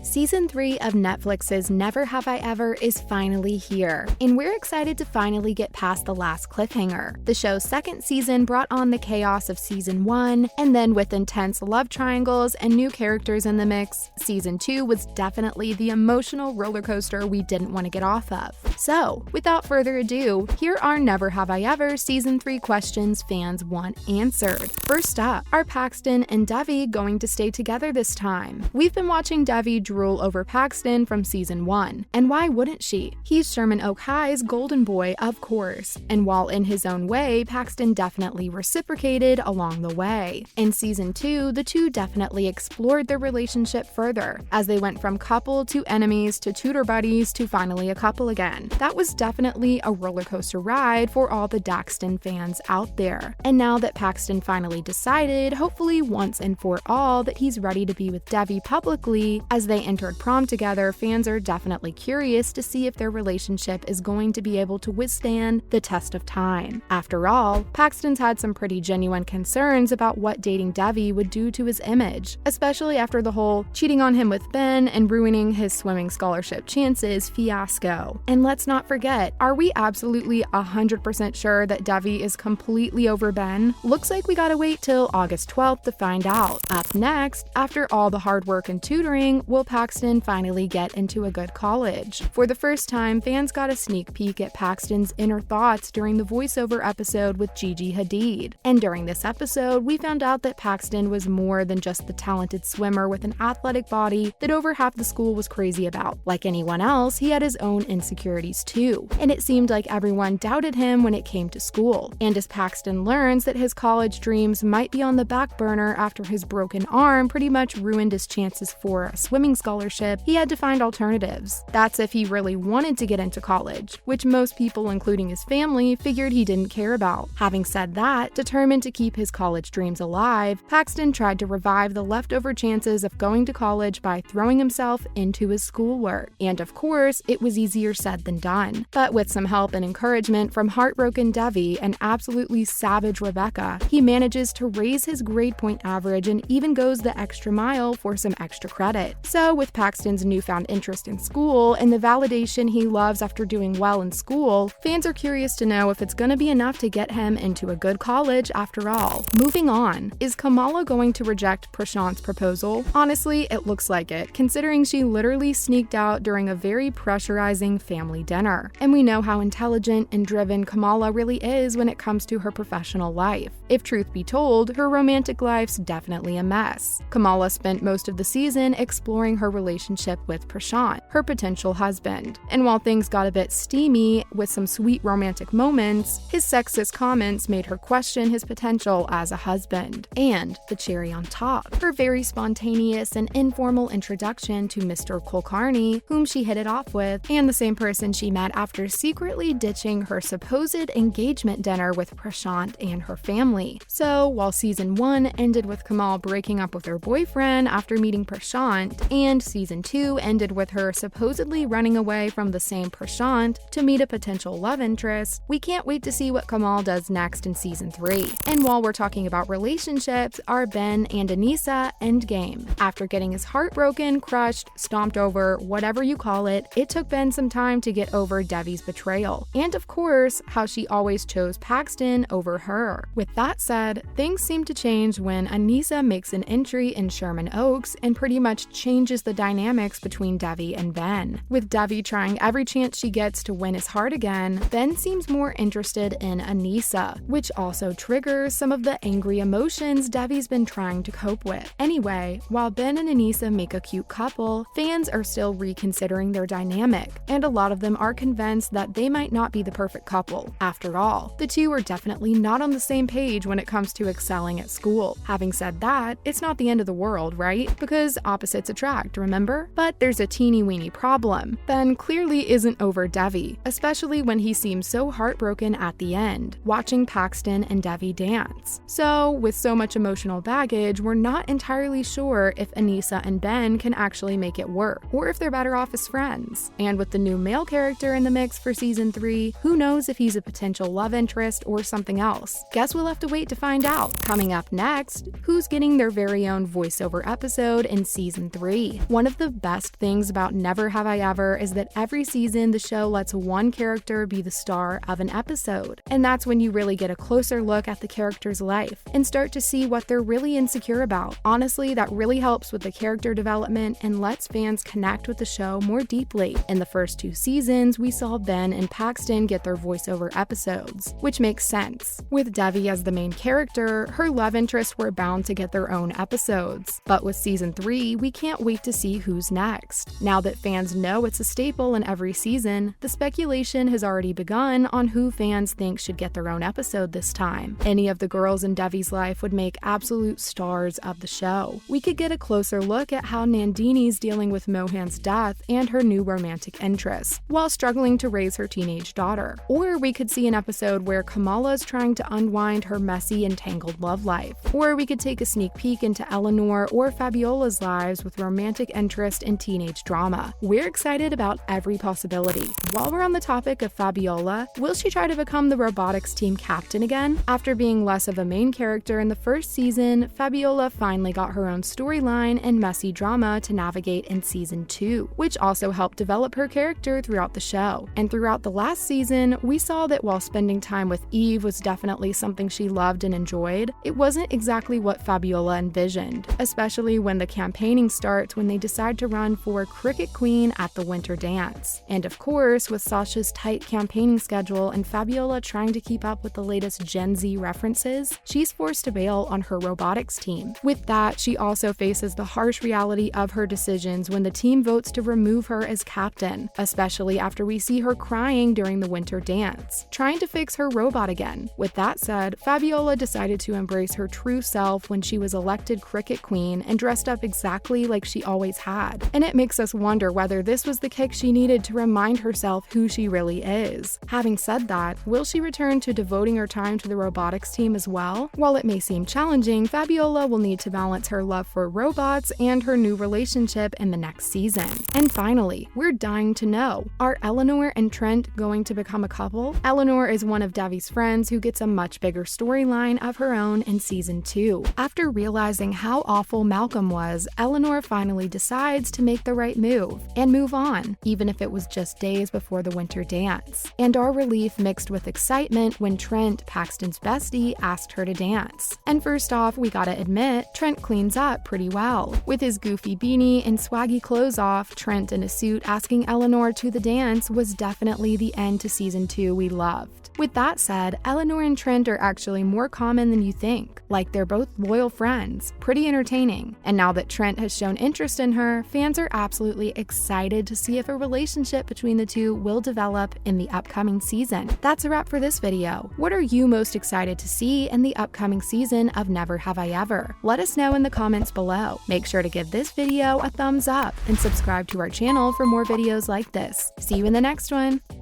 Season 3 of Netflix's Never Have I Ever is finally here, and we're excited to finally get past the last cliffhanger. The show's second season brought on the chaos of Season 1, and then with intense love triangles and new characters in the mix, Season 2 was definitely the emotional roller coaster we didn't want to get off of. So, without further ado, here are Never Have I Ever Season 3 questions fans want answered. First up, are Paxton and Devi going to stay together this time? We've been watching Devi drool over Paxton from Season 1, and why wouldn't she? He's Sherman Oak High's golden boy, of course, and while in his own way, Paxton definitely reciprocated along the way. In Season 2, the two definitely explored their relationship further, as they went from couple to enemies to tutor buddies to finally a couple again. That was definitely a roller coaster ride for all the Daxton fans out there. And now that Paxton finally decided, hopefully once and for all, that he's ready to be with Devi publicly, as they entered prom together, fans are definitely curious to see if their relationship is going to be able to withstand the test of time. After all, Paxton's had some pretty genuine concerns about what dating Devi would do to his image, especially after the whole cheating on him with Ben and ruining his swimming scholarship chances fiasco. And let's not forget, are we absolutely 100% sure that Devi is completely over Ben? Looks like we gotta wait till August 12th to find out. Up next, after all the hard work and tutoring, will Paxton finally get into a good college? For the first time, fans got a sneak peek at Paxton's inner thoughts during the voiceover episode with Gigi Hadid. And during this episode, we found out that Paxton was more than just the talented swimmer with an athletic body that over half the school was crazy about. Like anyone else, he had his own insecurities too, and it seemed like everyone doubted him when it came to school. And as Paxton learns that his college dreams might be on the back burner after his broken arm pretty much ruined his chances for a swimming scholarship, he had to find alternatives. That's if he really wanted to get into college, which most people, including his family, figured he didn't care about. Having said that, determined to keep his college dreams alive, Paxton tried to revive the leftover chances of going to college by throwing himself into his schoolwork. And of course, it was easier said than done. But with some help and encouragement from heartbroken Devi and absolutely savage Rebecca, he manages to raise his grade point average and even goes the extra mile for some extra credit. So with Paxton's newfound interest in school and the validation he loves after doing well in school, fans are curious to know if it's going to be enough to get him into a good college after all. Moving on, is Kamala going to reject Prashant's proposal? Honestly, it looks like it, considering she literally sneaked out during a very pressurizing family dinner. And we know how intelligent and driven Kamala really is when it comes to her professional life. If truth be told, her romantic life's definitely a mess. Kamala spent most of the season exploring her relationship with Prashant, her potential husband. And while things got a bit steamy with some sweet romantic moments, his sexist comments made her question his potential as a husband. And the cherry on top, her very spontaneous and informal introduction to Mr. Kulkarni, whom she hit it off with, and the same person she met after secretly ditching her supposed engagement dinner with Prashant and her family. So, while Season 1 ended with Kamal breaking up with her boyfriend after meeting Prashant, and Season 2 ended with her supposedly running away from the same Prashant to meet a potential love interest, we can't wait to see what Kamal does next in Season 3. And while we're talking about relationships, are Ben and Anissa endgame? After getting his heart broken, crushed, stomped over, whatever you call it, it took Ben some time to get over Devi's betrayal. And of course, how she always chose Paxton over her. With that said, things seem to change when Anissa makes an entry in Sherman Oaks and pretty much changes the dynamics between Devi and Ben. With Devi trying every chance she gets to win his heart again, Ben seems more interested in Anissa, which also triggers some of the angry emotions Devi's been trying to cope with. Anyway, while Ben and Anissa make a cute couple, fans are still reconsidering their dynamic, and a lot of them are convinced that they might not be the perfect couple. After all, the two are definitely not on the same page when it comes to excelling at school. Having said that, it's not the end of the world, right? Because opposites attract, remember? But there's a teeny-weeny problem. Ben clearly isn't over Devi, especially when he seems so heartbroken at the end, watching Paxton and Devi dance. So, with so much emotional baggage, we're not entirely sure if Anissa and Ben can actually make it work, or if they're better off as friends. And with the new male character in the mix for Season 3, who knows if he's a potential love interest or something else? Guess we'll have to wait to find out. Coming up next, who's getting their very own voiceover episode in Season 3? Devi. One of the best things about Never Have I Ever is that every season the show lets one character be the star of an episode. And that's when you really get a closer look at the character's life and start to see what they're really insecure about. Honestly, that really helps with the character development and lets fans connect with the show more deeply. In the first 2 seasons, we saw Ben and Paxton get their voiceover episodes, which makes sense. With Devi as the main character, her love interests were bound to get their own episodes. But with season 3, we can't wait to see who's next. Now that fans know it's a staple in every season, the speculation has already begun on who fans think should get their own episode this time. Any of the girls in Devi's life would make absolute stars of the show. We could get a closer look at how Nandini's dealing with Mohan's death and her new romantic interests, while struggling to raise her teenage daughter. Or we could see an episode where Kamala's trying to unwind her messy and tangled love life. Or we could take a sneak peek into Eleanor or Fabiola's lives with romantic interest and teenage drama. We're excited about every possibility. While we're on the topic of Fabiola, will she try to become the robotics team captain again? After being less of a main character in the first season, Fabiola finally got her own storyline and messy drama to navigate in season 2, which also helped develop her character throughout the show. And throughout the last season, we saw that while spending time with Eve was definitely something she loved and enjoyed, it wasn't exactly what Fabiola envisioned, especially when the campaigning starts when they decide to run for Cricket Queen at the Winter Dance. And of course, with Sasha's tight campaigning schedule and Fabiola trying to keep up with the latest Gen Z references, she's forced to bail on her robotics team. With that, she also faces the harsh reality of her decisions when the team votes to remove her as captain, especially after we see her crying during the Winter Dance, trying to fix her robot again. With that said, Fabiola decided to embrace her true self when she was elected Cricket Queen and dressed up exactly like she always had. And it makes us wonder whether this was the kick she needed to remind herself who she really is. Having said that, will she return to devoting her time to the robotics team as well? While it may seem challenging, Fabiola will need to balance her love for robots and her new relationship in the next season. And finally, we're dying to know, are Eleanor and Trent going to become a couple? Eleanor is one of Devi's friends who gets a much bigger storyline of her own in season 2. After realizing how awful Malcolm was, Eleanor finally decides to make the right move and move on, even if it was just days before the Winter Dance. And our relief mixed with excitement when Trent, Paxton's bestie, asked her to dance. And first off, we gotta admit, Trent cleans up pretty well. With his goofy beanie and swaggy clothes off, Trent in a suit asking Eleanor to the dance was definitely the end to season 2 we loved. With that said, Eleanor and Trent are actually more common than you think. Like, they're both loyal friends, pretty entertaining. And now that Trent has shown interest in her, fans are absolutely excited to see if a relationship between the two will develop in the upcoming season. That's a wrap for this video. What are you most excited to see in the upcoming season of Never Have I Ever? Let us know in the comments below. Make sure to give this video a thumbs up and subscribe to our channel for more videos like this. See you in the next one!